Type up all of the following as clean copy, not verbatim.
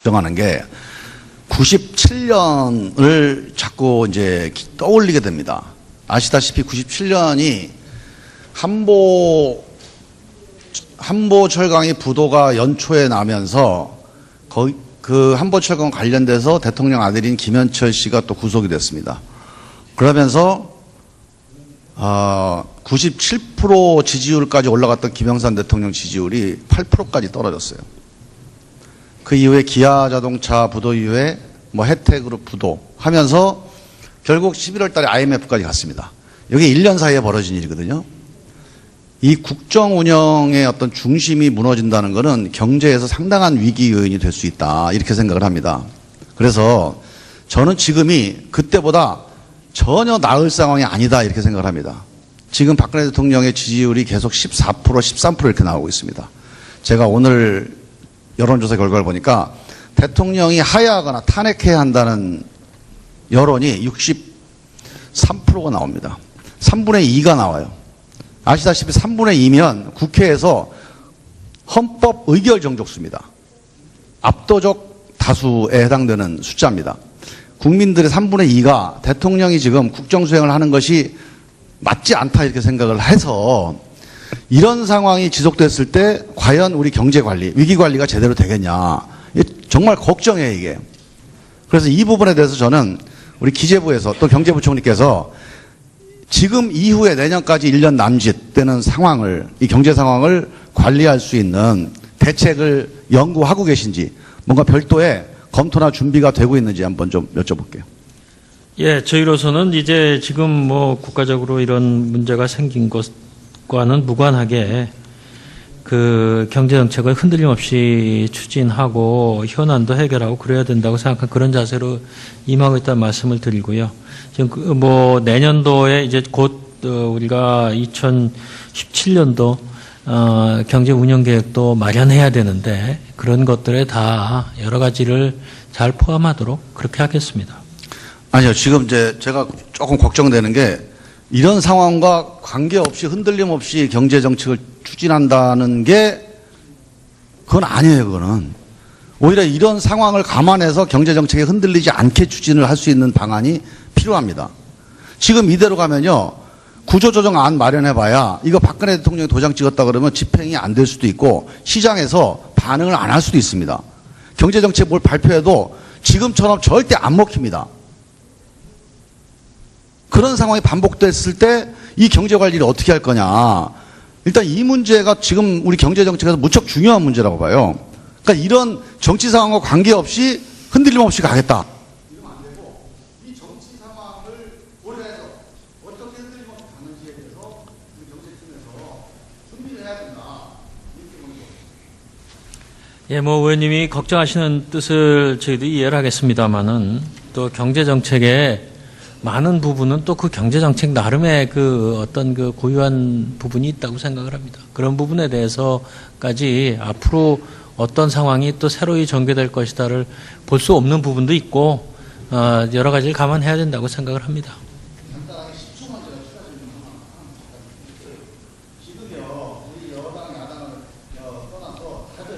걱정하는 게 97년을 자꾸 이제 떠올리게 됩니다. 아시다시피 97년이 한보철강이 부도가 연초에 나면서 그 한보철강 관련돼서 대통령 아들인 김현철 씨가 또 구속이 됐습니다. 그러면서 97% 지지율까지 올라갔던 김영삼 대통령 지지율이 8%까지 떨어졌어요. 그 이후에 기아자동차 부도 이후에 뭐 혜택그룹 부도 하면서 결국 11월 달에 IMF까지 갔습니다. 이게 1년 사이에 벌어진 일이거든요. 이 국정 운영의 어떤 중심이 무너진다는 것은 경제에서 상당한 위기 요인이 될 수 있다, 이렇게 생각을 합니다. 그래서 저는 지금이 그때보다 전혀 나을 상황이 아니다, 이렇게 생각을 합니다. 지금 박근혜 대통령의 지지율이 계속 14%, 13% 이렇게 나오고 있습니다. 제가 오늘 여론조사 결과를 보니까 대통령이 하야하거나 탄핵해야 한다는 여론이 63%가 나옵니다. 3분의 2가 나와요. 아시다시피 3분의 2면 국회에서 헌법 의결 정족수입니다. 압도적 다수에 해당되는 숫자입니다. 국민들의 3분의 2가 대통령이 지금 국정수행을 하는 것이 맞지 않다, 이렇게 생각을 해서 이런 상황이 지속됐을 때 과연 우리 경제관리, 위기관리가 제대로 되겠냐, 정말 걱정이에요, 이게. 그래서 이 부분에 대해서 저는 우리 기재부에서 또 경제부총리께서 지금 이후에 내년까지 1년 남짓되는 상황을, 이 경제 상황을 관리할 수 있는 대책을 연구하고 계신지, 뭔가 별도의 검토나 준비가 되고 있는지 한번 좀 여쭤볼게요. 예, 저희로서는 이제 지금 뭐 국가적으로 이런 문제가 생긴 것과는 무관하게 그 경제정책을 흔들림 없이 추진하고 현안도 해결하고 그래야 된다고 생각한 그런 자세로 임하고 있다는 말씀을 드리고요. 지금 뭐 내년도에 이제 곧 우리가 2017년도 경제 운영 계획도 마련해야 되는데 그런 것들에 다 여러 가지를 잘 포함하도록 그렇게 하겠습니다. 아니요, 지금 이제 제가 조금 걱정되는 게 이런 상황과 관계없이 흔들림 없이 경제 정책을 추진한다는 게 그건 아니에요, 그거는. 오히려 이런 상황을 감안해서 경제 정책에 흔들리지 않게 추진을 할 수 있는 방안이 필요합니다. 지금 이대로 가면요, 구조조정안 마련해봐야 이거 박근혜 대통령이 도장 찍었다 그러면 집행이 안 될 수도 있고 시장에서 반응을 안 할 수도 있습니다. 경제 정책 뭘 발표해도 지금처럼 절대 안 먹힙니다. 그런 상황이 반복됐을 때 이 경제 관리를 어떻게 할 거냐. 일단 이 문제가 지금 우리 경제 정책에서 무척 중요한 문제라고 봐요. 그러니까 이런 정치 상황과 관계없이 흔들림 없이 가겠다. 이러면 안 되고 이 정치 상황을 고려해서 어떻게 흔들림 없이 가는지에 대해서 우리 경제팀에서 준비를 해야 된다, 이렇게 보는 거죠. 예, 뭐 의원님이 걱정하시는 뜻을 저희도 이해를 하겠습니다만은 또 경제 정책에 많은 부분은 또 그 경제정책 나름의 그 어떤 그 고유한 부분이 있다고 생각을 합니다. 그런 부분에 대해서까지 앞으로 어떤 상황이 또 새로이 전개될 것이다를 볼 수 없는 부분도 있고, 여러 가지를 감안해야 된다고 생각을 합니다. 간단하게 10초만 제가 추가드리면 지금요, 우리 여당, 야당을 떠나서 다들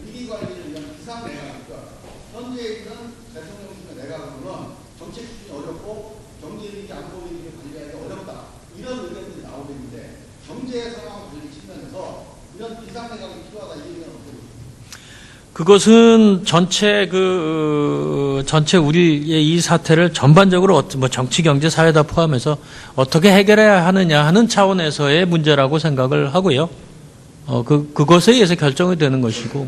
위기 관리를 위한 비상내각이니까 현재 있는 대통령실의 내각으로는 정책 추진이 어렵고 경제 위기, 안보 위기를 관리하기 어렵다, 이런 의견들이 나오고 있는데 경제 상황 관리 측면에서 이런 비상내각이 필요하다, 이 의견은 어떻게 보십니까? 그것은 전체 우리의 이 사태를 전반적으로 뭐 정치, 경제, 사회 다 포함해서 어떻게 해결해야 하느냐 하는 차원에서의 문제라고 생각을 하고요. 그것에 의해서 결정이 되는 것이고,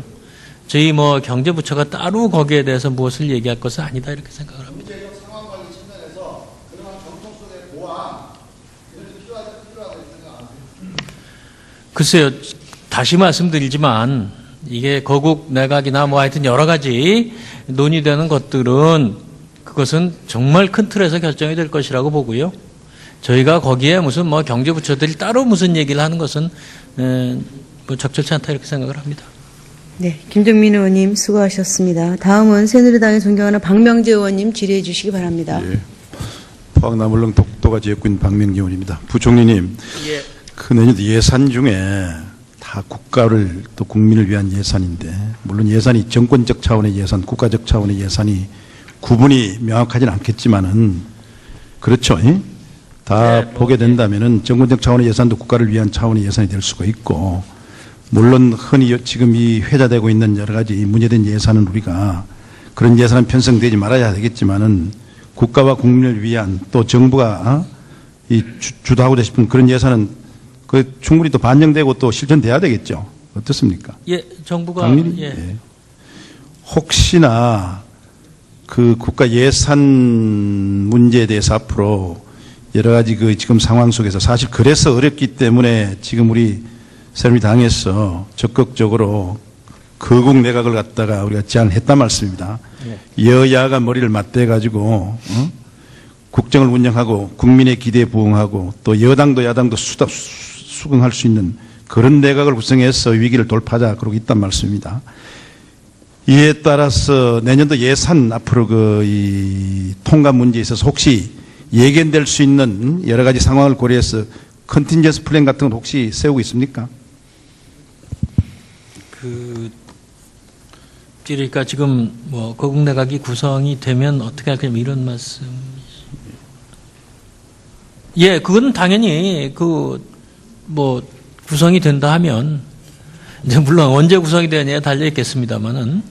저희 뭐 경제부처가 따로 거기에 대해서 무엇을 얘기할 것은 아니다, 이렇게 생각을 합니다. 경제적 상황 관리 측면에서 그러한 정통 속의 보완, 이런 게 필요하다고 생각 안 해요? 글쎄요, 다시 말씀드리지만 이게 거국 내각이나 뭐 하여튼 여러 가지 논의되는 것들은 그것은 정말 큰 틀에서 결정이 될 것이라고 보고요. 저희가 거기에 무슨 뭐 경제부처들이 따로 무슨 얘기를 하는 것은 뭐 적절치 않다, 이렇게 생각을 합니다. 네, 김정민 의원님 수고하셨습니다. 다음은 새누리당의 존경하는 박명재 의원님 질의해 주시기 바랍니다. 예. 포항남울릉 독도가 지역구인 박명재 의원입니다. 부총리님, 예. 그 내년 예산 중에 다 국가를 또 국민을 위한 예산인데 물론 예산이 정권적 차원의 예산, 국가적 차원의 예산이 구분이 명확하지는 않겠지만은 그렇죠. 예? 다 보게 된다면은 정권적 차원의 예산도 국가를 위한 차원의 예산이 될 수가 있고 물론 흔히 지금 이 회자되고 있는 여러 가지 문제된 예산은 우리가 그런 예산은 편성되지 말아야 되겠지만은 국가와 국민을 위한 또 정부가 이 주도하고자 싶은 그런 예산은 그 충분히 또 반영되고 또 실천돼야 되겠죠. 어떻습니까? 예, 정부가 당연히 예. 예. 혹시나 그 국가 예산 문제에 대해서 앞으로 여러 가지 그 지금 상황 속에서 사실 그래서 어렵기 때문에 지금 우리 새누리당에서 적극적으로 거국 내각을 갖다가 우리가 제안했단 말씀입니다. 여야가 머리를 맞대가지고 국정을 운영하고 국민의 기대에 부응하고 또 여당도 야당도 수긍할 수 있는 그런 내각을 구성해서 위기를 돌파하자 그러고 있단 말씀입니다. 이에 따라서 내년도 예산 앞으로 이 통과 문제에 있어서 혹시 예견될 수 있는 여러 가지 상황을 고려해서 컨틴전스 플랜 같은 건 혹시 세우고 있습니까? 그러니까 지금 뭐 거국 내각이 구성이 되면 어떻게 할 거냐 이런 말씀. 예, 그건 당연히 뭐 구성이 된다 하면 이제 물론 언제 구성이 되느냐에 달려 있겠습니다만은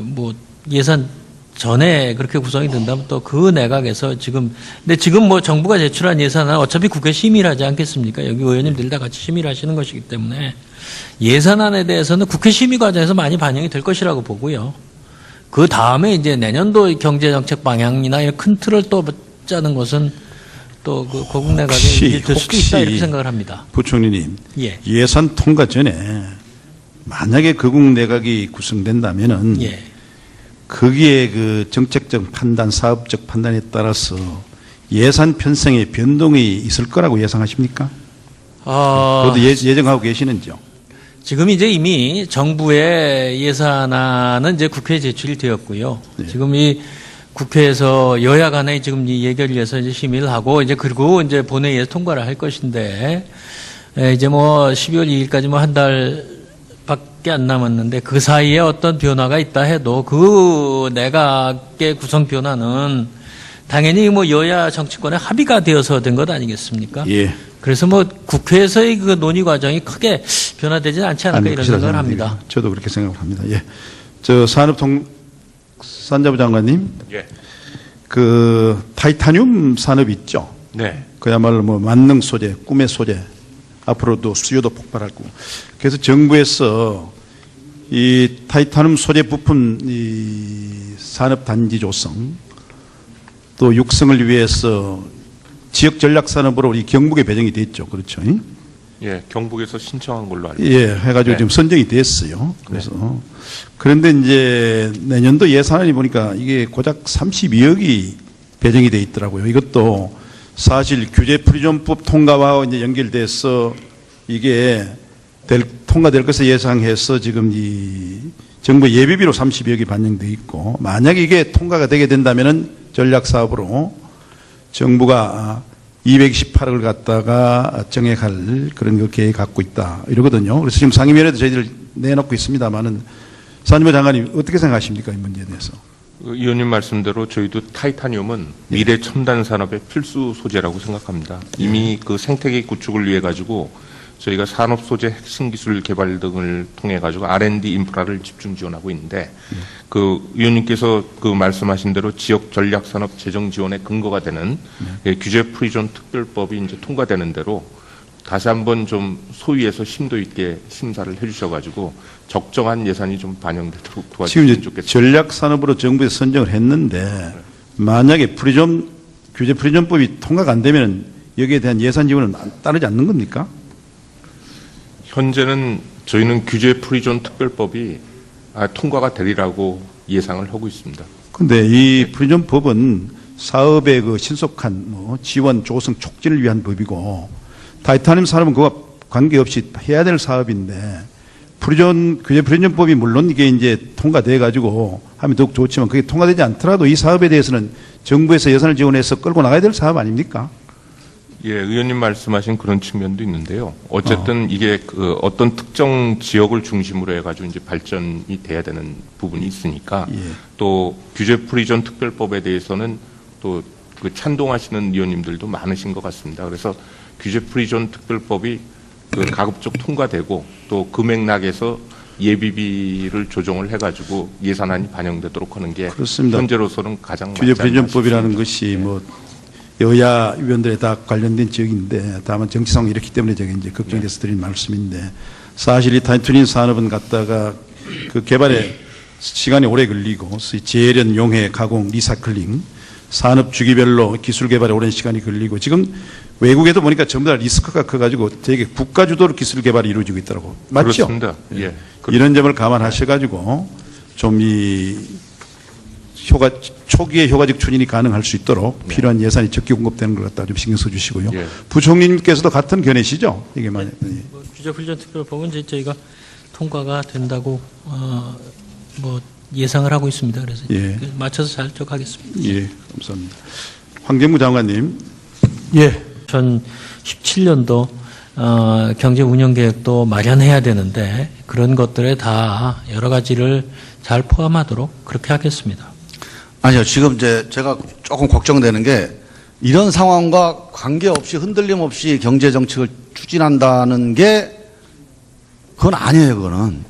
뭐 예산 전에 그렇게 구성이 된다면 또 그 내각에서 근데 지금 뭐 정부가 제출한 예산은 어차피 국회 심의를 하지 않겠습니까? 여기 의원님들 다 같이 심의를 하시는 것이기 때문에 예산안에 대해서는 국회 심의 과정에서 많이 반영이 될 것이라고 보고요. 그 다음에 이제 내년도 경제정책 방향이나 이런 큰 틀을 또 짜는 것은 또 그 거국 내각에 일이 될 수도 있다 이렇게 생각을 합니다. 부총리님, 예. 예산 통과 전에 만약에 거국 내각이 구성된다면은 예. 거기에 그 정책적 판단, 사업적 판단에 따라서 예산 편성에 변동이 있을 거라고 예상하십니까? 그것도 예정하고 계시는지요? 지금 이제 이미 정부의 예산안은 이제 국회에 제출이 되었고요. 네. 지금 이 국회에서 여야 간에 지금 이 예결을 위해서 이제 심의를 하고 이제 그리고 이제 본회의에 통과를 할 것인데 이제 뭐 12월 2일까지 뭐 한 달밖에 안 남았는데 그 사이에 어떤 변화가 있다 해도 그 내각의 구성 변화는 당연히 뭐 여야 정치권의 합의가 되어서 된 것 아니겠습니까? 예. 그래서 뭐 국회에서의 그 논의 과정이 크게 변화되지 않지 않을까 이런 생각을 합니다. 저도 그렇게 생각을 합니다. 예. 산자부 장관님. 예. 그 타이타늄 산업 있죠. 네. 그야말로 뭐 만능 소재, 꿈의 소재. 앞으로도 수요도 폭발할 거고. 그래서 정부에서 이 타이타늄 소재 부품 이 산업 단지 조성 또 육성을 위해서 지역 전략 산업으로 우리 경북에 배정이 됐죠. 그렇죠. 예, 경북에서 신청한 걸로 알고 예, 해가지고 네. 지금 선정이 됐어요. 그래서 그런데 이제 내년도 예산안이 보니까 이게 고작 32억이 배정이 돼 있더라고요. 이것도 사실 규제 프리존법 통과와 이제 연결돼서 이게 통과될 것을 예상해서 지금 이 정부 예비비로 32억이 반영돼 있고 만약에 이게 통과가 되게 된다면은 전략 사업으로 정부가 228억을 갖다가 정액할 그런 그 계획 갖고 있다 이러거든요. 그래서 지금 상임위원회도 저희들 내놓고 있습니다만은 산자부 장관님 어떻게 생각하십니까 이 문제에 대해서? 의원님 말씀대로 저희도 타이타늄은 미래 첨단 산업의 필수 소재라고 생각합니다. 이미 그 생태계 구축을 위해 가지고 저희가 산업 소재 핵심 기술 개발 등을 통해 가지고 R&D 인프라를 집중 지원하고 있는데 그 의원님께서 그 말씀하신 대로 지역 전략 산업 재정 지원의 근거가 되는 규제 프리존 특별법이 이제 통과되는 대로 다시 한번 좀 소위에서 심도 있게 심사를 해주셔 가지고 적정한 예산이 좀 반영되도록 지금 도와주시면 이제 좋겠습니다. 전략 산업으로 정부에서 선정을 했는데 만약에 규제 프리존법이 통과가 안 되면 여기에 대한 예산 지원은 따르지 않는 겁니까? 현재는 저희는 규제 프리존 특별법이 통과가 되리라고 예상을 하고 있습니다. 그런데 이 프리존법은 사업의 그 신속한 지원, 조성, 촉진을 위한 법이고 타이타늄 산업은 그와 관계없이 해야 될 사업인데 규제 프리존법이 물론 이게 이제 통과돼 가지고 하면 더욱 좋지만 그게 통과되지 않더라도 이 사업에 대해서는 정부에서 예산을 지원해서 끌고 나가야 될 사업 아닙니까? 예, 의원님 말씀하신 그런 측면도 있는데요. 어쨌든 이게 그 어떤 특정 지역을 중심으로 해가지고 이제 발전이 돼야 되는 부분이 있으니까 예. 또 규제 프리존 특별법에 대해서는 또 그 찬동하시는 의원님들도 많으신 것 같습니다. 그래서 규제 프리존 특별법이 그 가급적 통과되고 또 그 맥락에서 예비비를 조정을 해가지고 예산안이 반영되도록 하는 게 그렇습니다. 현재로서는 가장 규제 맞지 않나 프리존법이라는 싶습니다. 것이 뭐 여야 의원들에 다 관련된 지역인데 다만 정치상황이 이렇기 때문에 제가 이제 걱정돼서 드린 말씀인데 사실 이 타이틀린 산업은 갖다가 그 개발에 시간이 오래 걸리고 재련, 용해, 가공, 리사클링 산업 주기별로 기술 개발에 오랜 시간이 걸리고 지금 외국에도 보니까 전부 다 리스크가 커가지고 되게 국가 주도로 기술 개발이 이루어지고 있더라고. 맞죠? 그렇습니다. 예. 이런 점을 감안하셔가지고 좀 이 초기에 효과적 추진이 가능할 수 있도록 필요한 예산이 적게 공급되는 것 같다 좀 신경 써주시고요. 예. 부총리님께서도 같은 견해시죠? 이게 만약 뭐 규제 훈련 특별법은 이제 저희가 통과가 된다고 뭐 예상을 하고 있습니다. 그래서 예. 맞춰서 잘 적하겠습니다. 예, 감사합니다. 황정무 장관님. 예. 2017년도 경제 운영 계획도 마련해야 되는데 그런 것들에 다 여러 가지를 잘 포함하도록 그렇게 하겠습니다. 아니요, 지금 이제 제가 조금 걱정되는 게 이런 상황과 관계없이 흔들림 없이 경제 정책을 추진한다는 게 그건 아니에요, 그거는.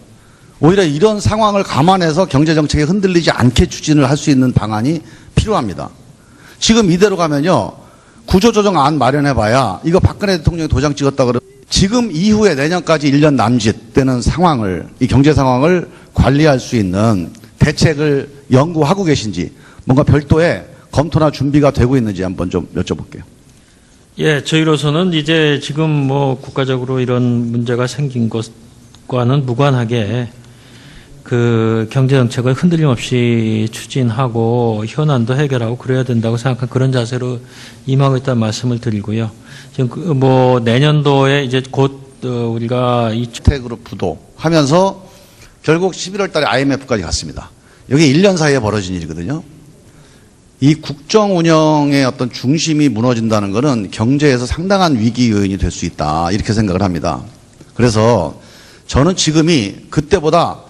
오히려 이런 상황을 감안해서 경제 정책에 흔들리지 않게 추진을 할 수 있는 방안이 필요합니다. 지금 이대로 가면요, 구조조정안 마련해봐야 이거 박근혜 대통령이 도장 찍었다 그러면 지금 이후에 내년까지 1년 남짓 되는 상황을, 이 경제 상황을 관리할 수 있는 대책을 연구하고 계신지 뭔가 별도의 검토나 준비가 되고 있는지 한번 좀 여쭤볼게요. 예, 저희로서는 이제 지금 뭐 국가적으로 이런 문제가 생긴 것과는 무관하게 그 경제 정책을 흔들림 없이 추진하고 현안도 해결하고 그래야 된다고 생각한 그런 자세로 임하고 있다는 말씀을 드리고요. 지금 그 뭐 내년도에 이제 곧 우리가 이 혜택으로 부도하면서 결국 11월 달에 IMF까지 갔습니다. 여기 1년 사이에 벌어진 일이거든요. 이 국정 운영의 어떤 중심이 무너진다는 것은 경제에서 상당한 위기 요인이 될 수 있다. 이렇게 생각을 합니다. 그래서 저는 지금이 그때보다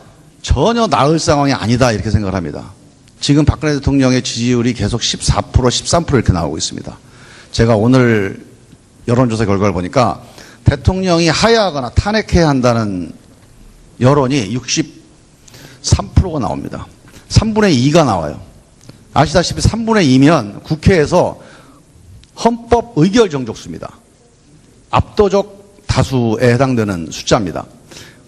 전혀 나을 상황이 아니다. 이렇게 생각을 합니다. 지금 박근혜 대통령의 지지율이 계속 14%, 13% 이렇게 나오고 있습니다. 제가 오늘 여론조사 결과를 보니까 대통령이 하야하거나 탄핵해야 한다는 여론이 63%가 나옵니다. 3분의 2가 나와요. 아시다시피 3분의 2면 국회에서 헌법 의결 정족수입니다. 압도적 다수에 해당되는 숫자입니다.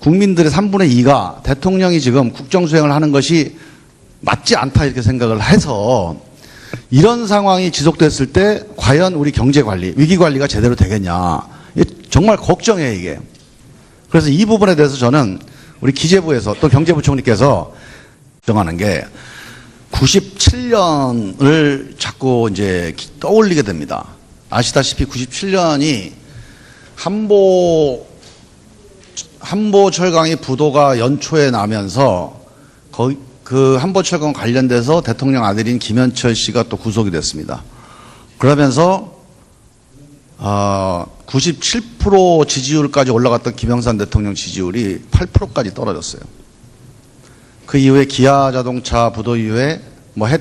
국민들의 3분의 2가 대통령이 지금 국정수행을 하는 것이 맞지 않다 이렇게 생각을 해서 이런 상황이 지속됐을 때 과연 우리 경제관리, 위기관리가 제대로 되겠냐. 정말 걱정이에요, 이게. 그래서 이 부분에 대해서 저는 우리 기재부에서 또 경제부총리께서 정하는 게 97년을 자꾸 이제 떠올리게 됩니다. 아시다시피 97년이 한보 철강이 부도가 연초에 나면서 그 한보 철강 관련돼서 대통령 아들인 김현철 씨가 또 구속이 됐습니다. 그러면서 97% 지지율까지 올라갔던 김영삼 대통령 지지율이 8%까지 떨어졌어요. 그 이후에 기아자동차 부도 이후에 뭐